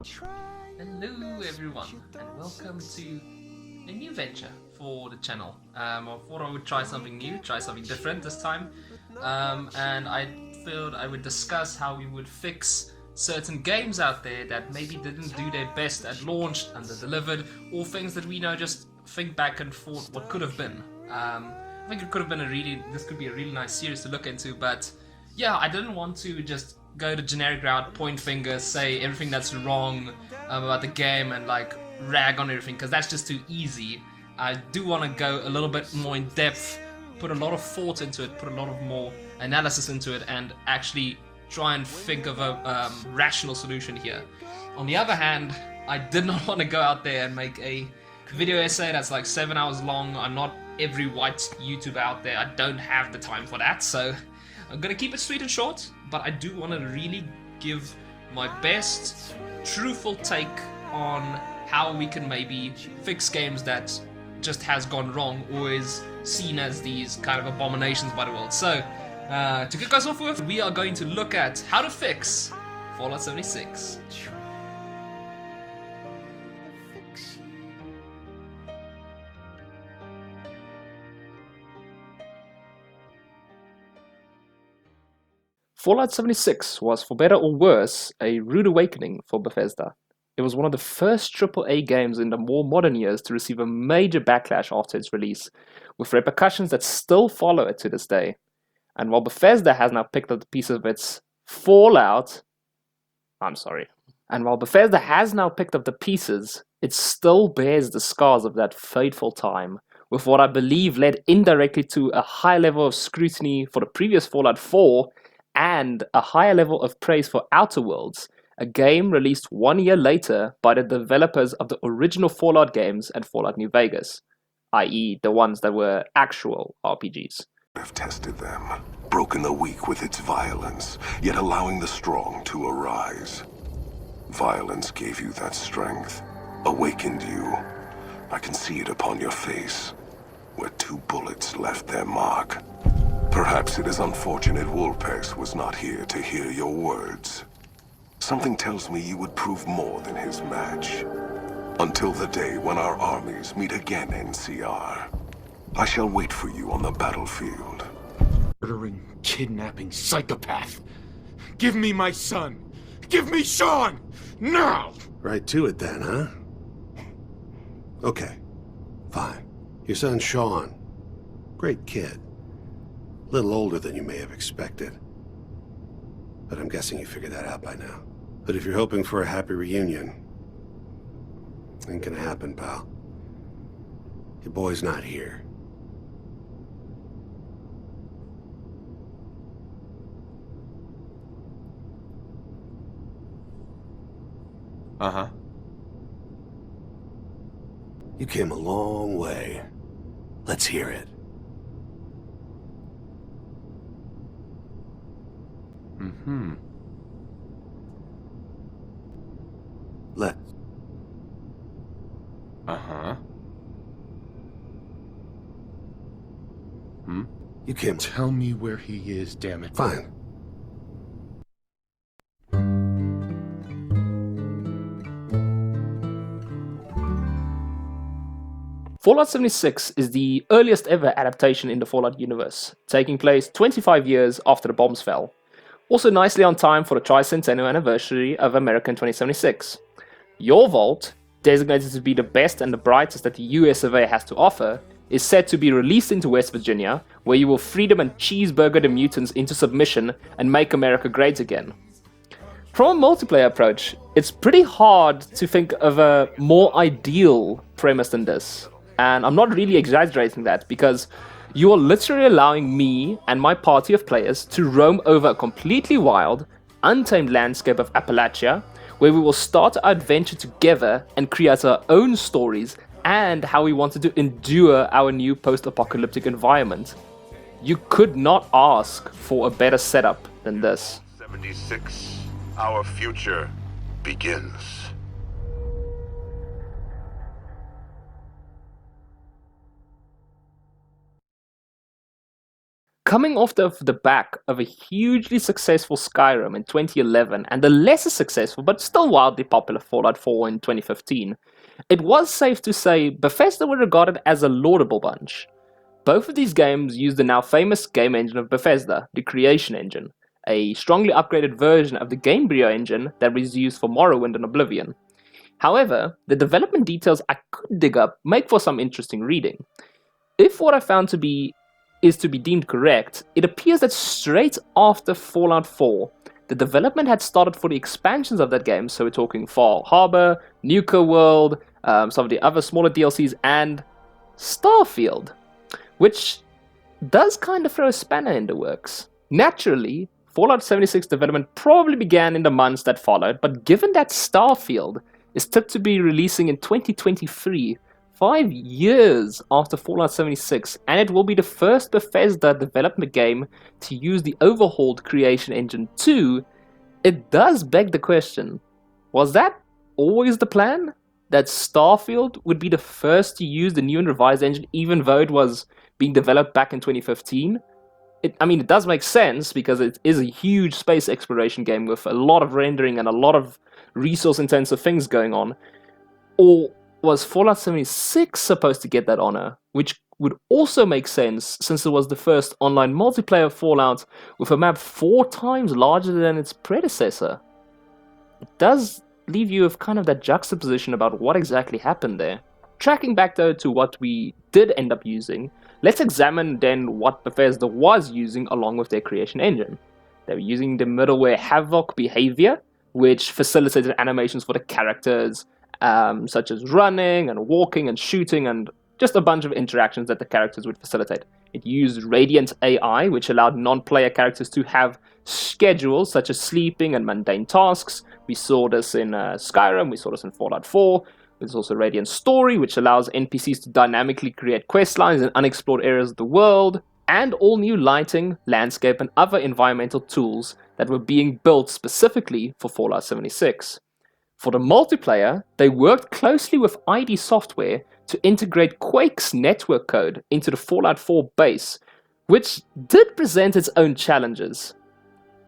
Hello everyone, and welcome to a new venture for the channel. I thought I would try something new, try something different this time, and I thought I would discuss how we would fix certain games out there that maybe didn't do their best at launch, under-delivered, or things that we know just think back and thought what could have been. I think it could have been this could be a really nice series to look into, but yeah, I didn't want to just go the generic route, point fingers, say everything that's wrong about the game and like rag on everything, because that's just too easy. I do want to go a little bit more in depth, put a lot of thought into it, put a lot of more analysis into it, and actually try and think of a rational solution here. On the other hand, I did not want to go out there and make a video essay that's like 7 hours long. I'm not every white YouTuber out there. I don't have the time for that, so I'm gonna keep it sweet and short, but I do want to really give my best, truthful take on how we can maybe fix games that just has gone wrong or is seen as these kind of abominations by the world. So, to kick us off with, we are going to look at how to fix Fallout 76. Fallout 76 was, for better or worse, a rude awakening for Bethesda. It was one of the first AAA games in the more modern years to receive a major backlash after its release, with repercussions that still follow it to this day. And while Bethesda has now picked up the pieces of its Fallout, and while Bethesda has now picked up the pieces, it still bears the scars of that fateful time, with what I believe led indirectly to a high level of scrutiny for the previous Fallout 4 and a higher level of praise for Outer Worlds, a game released 1 year later by the developers of the original Fallout games and Fallout New Vegas, i.e. the ones that were actual RPGs. I've tested them, broken the weak with its violence, yet allowing the strong to arise. Violence gave you that strength, awakened you. I can see it upon your face, where 2 bullets left their mark. Perhaps it is unfortunate Wolpex was not here to hear your words. Something tells me you would prove more than his match. Until the day when our armies meet again in CR. I shall wait for you on the battlefield. Murdering, kidnapping psychopath. Give me my son! Give me Sean! Now! Right to it then, huh? Okay. Fine. Your son Sean. Great kid. A little older than you may have expected. But I'm guessing you figured that out by now. But if you're hoping for a happy reunion, ain't gonna happen, pal. Your boy's not here. Uh-huh. You came a long way. Let's hear it. Mm-hmm. Let. Uh-huh. Hmm? You came. Tell me where he is, damn it. Fine. Fallout 76 is the earliest ever adaptation in the Fallout universe, taking place 25 years after the bombs fell. Also nicely on time for the tricentennial anniversary of American 2076. Your vault, designated to be the best and the brightest that the US survey has to offer, is set to be released into West Virginia, where you will freedom and cheeseburger the mutants into submission and make America great again. From a multiplayer approach, it's pretty hard to think of a more ideal premise than this. And I'm not really exaggerating that, because you are literally allowing me and my party of players to roam over a completely wild, untamed landscape of Appalachia, where we will start our adventure together and create our own stories and how we wanted to endure our new post-apocalyptic environment. You could not ask for a better setup than this. 76, our future begins. Coming off the back of a hugely successful Skyrim in 2011 and the lesser successful but still wildly popular Fallout 4 in 2015, it was safe to say Bethesda were regarded as a laudable bunch. Both of these games use the now famous game engine of Bethesda, the Creation Engine, a strongly upgraded version of the Gamebryo engine that was used for Morrowind and Oblivion. However, the development details I could dig up make for some interesting reading. If what I found is to be deemed correct, it appears that straight after Fallout 4, the development had started for the expansions of that game, so we're talking Far Harbor, Nuka World, some of the other smaller DLCs, and Starfield, which does kind of throw a spanner in the works. Naturally, Fallout 76 development probably began in the months that followed, but given that Starfield is tipped to be releasing in 2023, 5 years after Fallout 76, and it will be the first Bethesda development game to use the overhauled Creation Engine 2, it does beg the question, was that always the plan? That Starfield would be the first to use the new and revised engine even though it was being developed back in 2015? It does make sense because it is a huge space exploration game with a lot of rendering and a lot of resource-intensive things going on. Or was Fallout 76 supposed to get that honor? Which would also make sense since it was the first online multiplayer Fallout with a map 4 times larger than its predecessor. It does leave you with kind of that juxtaposition about what exactly happened there. Tracking back though to what we did end up using, let's examine then what Bethesda was using along with their Creation Engine. They were using the middleware Havoc Behavior, which facilitated animations for the characters, such as running and walking and shooting and just a bunch of interactions that the characters would facilitate. It used Radiant AI, which allowed non-player characters to have schedules such as sleeping and mundane tasks. We saw this in Skyrim, we saw this in Fallout 4. There's also Radiant Story, which allows NPCs to dynamically create questlines in unexplored areas of the world, and all new lighting, landscape, and other environmental tools that were being built specifically for Fallout 76. For the multiplayer, they worked closely with ID Software to integrate Quake's network code into the Fallout 4 base, which did present its own challenges.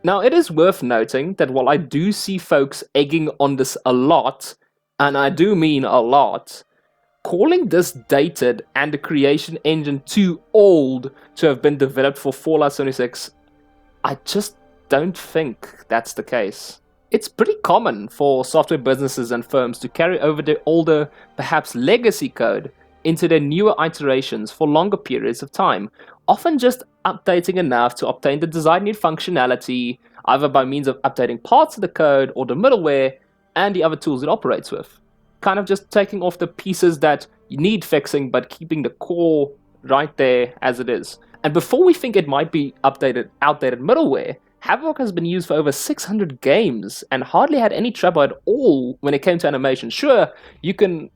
Now, it is worth noting that while I do see folks egging on this a lot, and I do mean a lot, calling this dated and the Creation Engine too old to have been developed for Fallout 76, I just don't think that's the case. It's pretty common for software businesses and firms to carry over their older, perhaps legacy code, into their newer iterations for longer periods of time, often just updating enough to obtain the desired new functionality, either by means of updating parts of the code or the middleware and the other tools it operates with. Kind of just taking off the pieces that you need fixing, but keeping the core right there as it is. And before we think it might be outdated middleware, Havoc has been used for over 600 games and hardly had any trouble at all when it came to animation. Sure, you can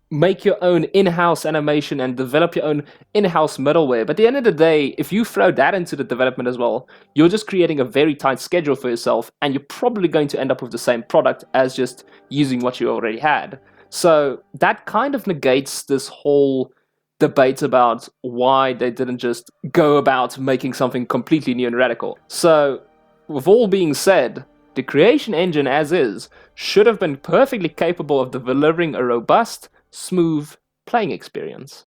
make your own in-house animation and develop your own in-house middleware, but at the end of the day, if you throw that into the development as well, you're just creating a very tight schedule for yourself, and you're probably going to end up with the same product as just using what you already had. So that kind of negates this whole debate about why they didn't just go about making something completely new and radical. So, with all being said, the Creation Engine as is should have been perfectly capable of delivering a robust, smooth playing experience.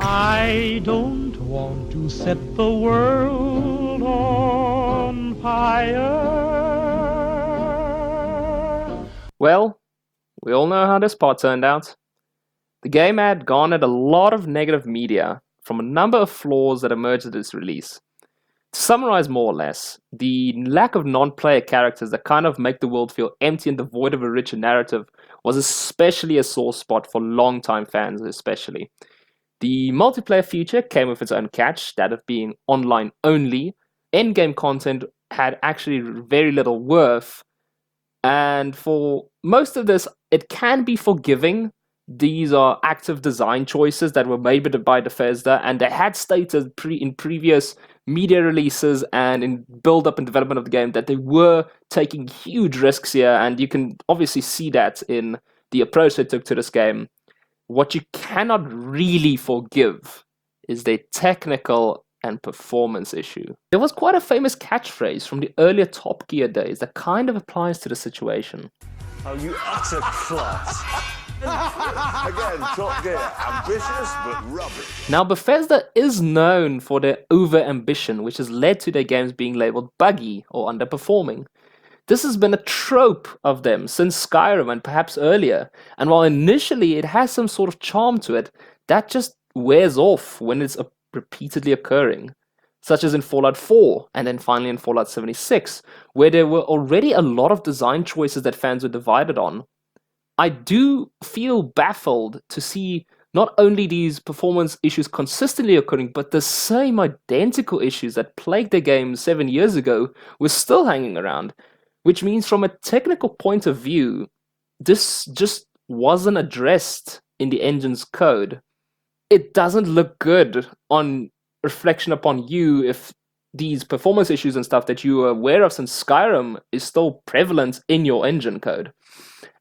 I don't want to set the world on fire. Well, we all know how this part turned out. The game had garnered a lot of negative media from a number of flaws that emerged at its release. To summarize more or less, the lack of non-player characters that kind of make the world feel empty and devoid of a richer narrative was especially a sore spot for long-time fans especially. The multiplayer feature came with its own catch, that of being online only. Endgame content had actually very little worth, and for most of this, it can be forgiving. These are active design choices that were made by Bethesda, and they had stated in previous media releases and in build-up and development of the game that they were taking huge risks here, and you can obviously see that in the approach they took to this game. what you cannot really forgive is their technical and performance issue. There was quite a famous catchphrase from the earlier Top Gear days that kind of applies to the situation. Oh, you utter klutz. Again, Top Gear, ambitious but rubbish. Now, Bethesda is known for their over-ambition, which has led to their games being labeled buggy or underperforming. This has been a trope of them since Skyrim and perhaps earlier, and while initially it has some sort of charm to it, that just wears off when it's repeatedly occurring, such as in Fallout 4 and then finally in Fallout 76, where there were already a lot of design choices that fans were divided on. I do feel baffled to see not only these performance issues consistently occurring, but the same identical issues that plagued the game 7 years ago were still hanging around, which means from a technical point of view, this just wasn't addressed in the engine's code. It doesn't look good on reflection upon you if these performance issues and stuff that you are aware of since Skyrim is still prevalent in your engine code.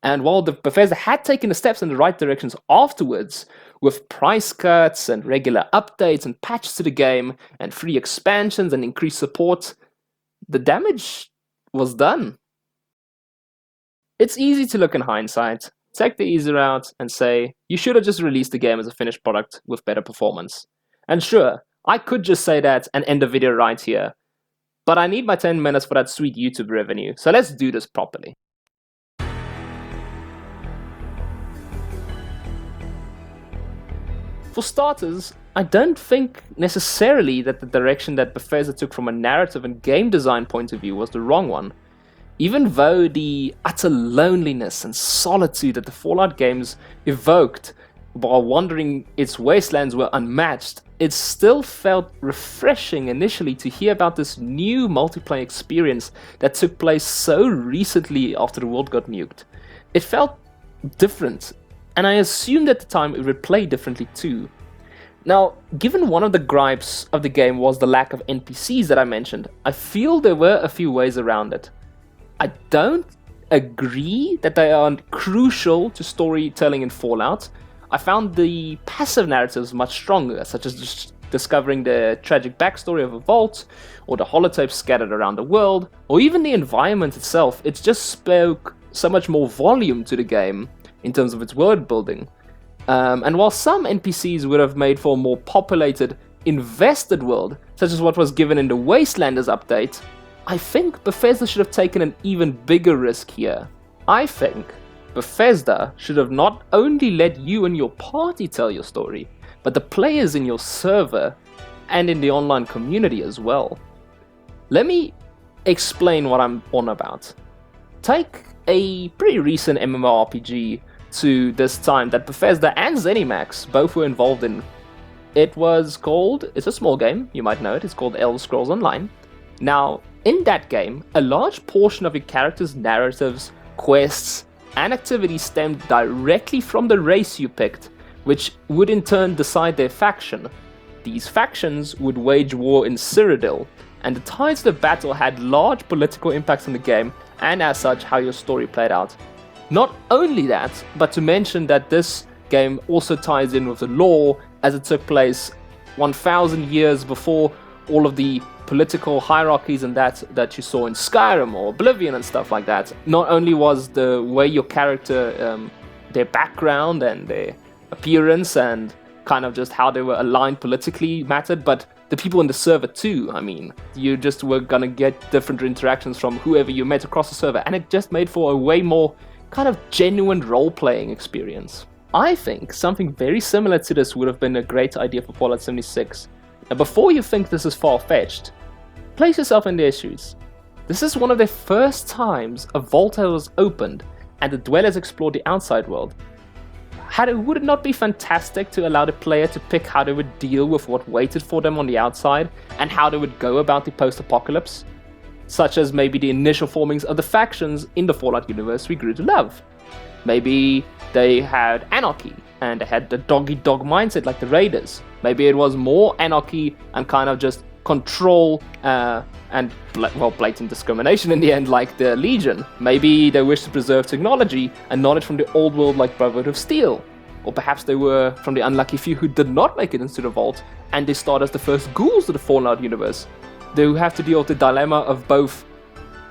And while the Bethesda had taken the steps in the right directions afterwards, with price cuts and regular updates and patches to the game and free expansions and increased support, the damage was done. It's easy to look in hindsight, take the easy route and say, you should have just released the game as a finished product with better performance. And sure, I could just say that and end the video right here, but I need my 10 minutes for that sweet YouTube revenue, so let's do this properly. For starters, I don't think necessarily that the direction that Bethesda took from a narrative and game design point of view was the wrong one. Even though the utter loneliness and solitude that the Fallout games evoked while wandering its wastelands were unmatched, it still felt refreshing initially to hear about this new multiplayer experience that took place so recently after the world got nuked. It felt different, and I assumed at the time it would play differently too. Now, given one of the gripes of the game was the lack of NPCs that I mentioned, I feel there were a few ways around it. I don't agree that they are crucial to storytelling in Fallout. I found the passive narratives much stronger, such as just discovering the tragic backstory of a vault, or the holotapes scattered around the world, or even the environment itself. It just spoke so much more volume to the game in terms of its world building. And while some NPCs would have made for a more populated, invested world, such as what was given in the Wastelanders update, I think Bethesda should have taken an even bigger risk here. I think Bethesda should have not only let you and your party tell your story, but the players in your server and in the online community as well. Let me explain what I'm on about. Take a pretty recent MMORPG to this time that Bethesda and ZeniMax both were involved in. It's a small game, you might know it, it's called Elder Scrolls Online. Now, in that game, a large portion of your character's narratives, quests, and activities stemmed directly from the race you picked, which would in turn decide their faction. These factions would wage war in Cyrodiil, and the tides of the battle had large political impacts on the game, and as such, how your story played out. Not only that, but to mention that this game also ties in with the lore, as it took place 1,000 years before all of the political hierarchies and that you saw in Skyrim or Oblivion and stuff like that. Not only was the way your character, their background and their appearance and kind of just how they were aligned politically mattered, but the people in the server too. I mean, you just were gonna get different interactions from whoever you met across the server, and it just made for a way more kind of genuine role-playing experience. I think something very similar to this would have been a great idea for Fallout 76. Now, before you think this is far-fetched, place yourself in their shoes. This is one of the first times a vault was opened and the dwellers explored the outside world. Would it not be fantastic to allow the player to pick how they would deal with what waited for them on the outside and how they would go about the post-apocalypse? Such as maybe the initial formings of the factions in the Fallout universe we grew to love. Maybe they had anarchy and they had the dog-eat-dog mindset like the Raiders. Maybe it was more anarchy and kind of just control and blatant discrimination in the end like the Legion. Maybe they wish to preserve technology and knowledge from the old world like Brotherhood of Steel. Or perhaps they were from the unlucky few who did not make it into the vault, and they start as the first ghouls of the Fallout universe. They have to deal with the dilemma of both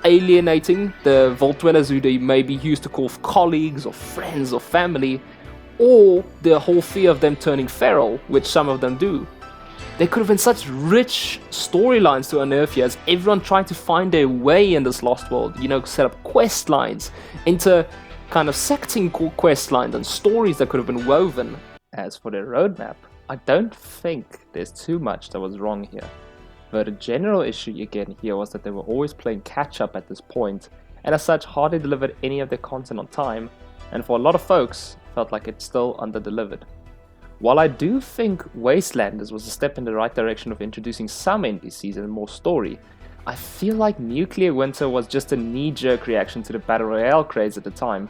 alienating the vault dwellers who they may be used to call colleagues or friends or family, or the whole fear of them turning feral, which some of them do. There could have been such rich storylines to unearth here as everyone tried to find their way in this lost world, set up quest lines into kind of secting quest lines and stories that could have been woven. As for their roadmap, I don't think there's too much that was wrong here. But the general issue again here was that they were always playing catch up at this point, and as such hardly delivered any of their content on time, and for a lot of folks, felt like it's still under-delivered. While I do think Wastelanders was a step in the right direction of introducing some NPCs and more story, I feel like Nuclear Winter was just a knee-jerk reaction to the Battle Royale craze at the time,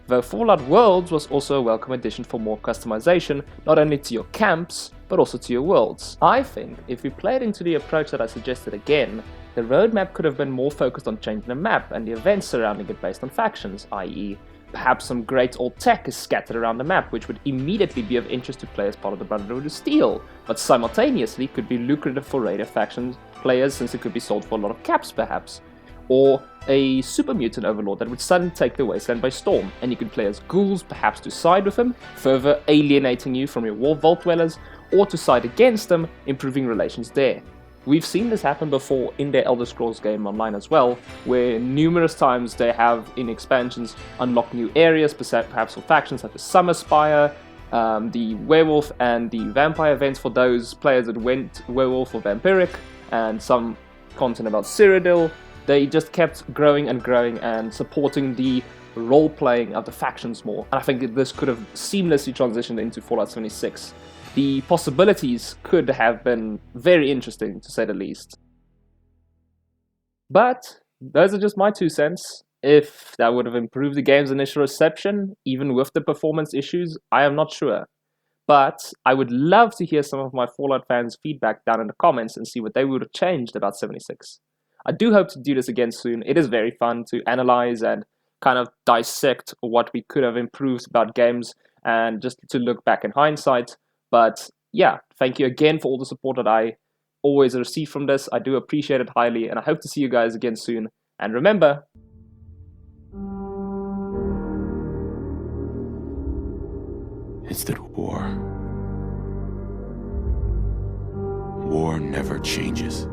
though Fallout Worlds was also a welcome addition for more customization, not only to your camps, but also to your worlds. I think if we played into the approach that I suggested again, the roadmap could have been more focused on changing the map and the events surrounding it based on factions, i.e. perhaps some great old tech is scattered around the map which would immediately be of interest to play as part of the Brotherhood of Steel, but simultaneously could be lucrative for Raider faction players since it could be sold for a lot of caps perhaps. Or a super mutant overlord that would suddenly take the wasteland by storm, and you could play as ghouls perhaps to side with him, further alienating you from your war vault dwellers, or to side against them, improving relations there. We've seen this happen before in their Elder Scrolls game online as well, where numerous times they have in expansions unlocked new areas, perhaps for factions such as Summerspire, the werewolf and the vampire events for those players that went werewolf or vampiric, and some content about Cyrodiil. They just kept growing and growing and supporting the role-playing of the factions more. And I think this could have seamlessly transitioned into Fallout 76. The possibilities could have been very interesting, to say the least. But those are just my 2 cents. If that would have improved the game's initial reception, even with the performance issues, I am not sure. But I would love to hear some of my Fallout fans' feedback down in the comments and see what they would have changed about 76. I do hope to do this again soon. It is very fun to analyze and kind of dissect what we could have improved about games and just to look back in hindsight. But yeah, thank you again for all the support that I always receive from this. I do appreciate it highly, and I hope to see you guys again soon. And remember, It's that war. War never changes.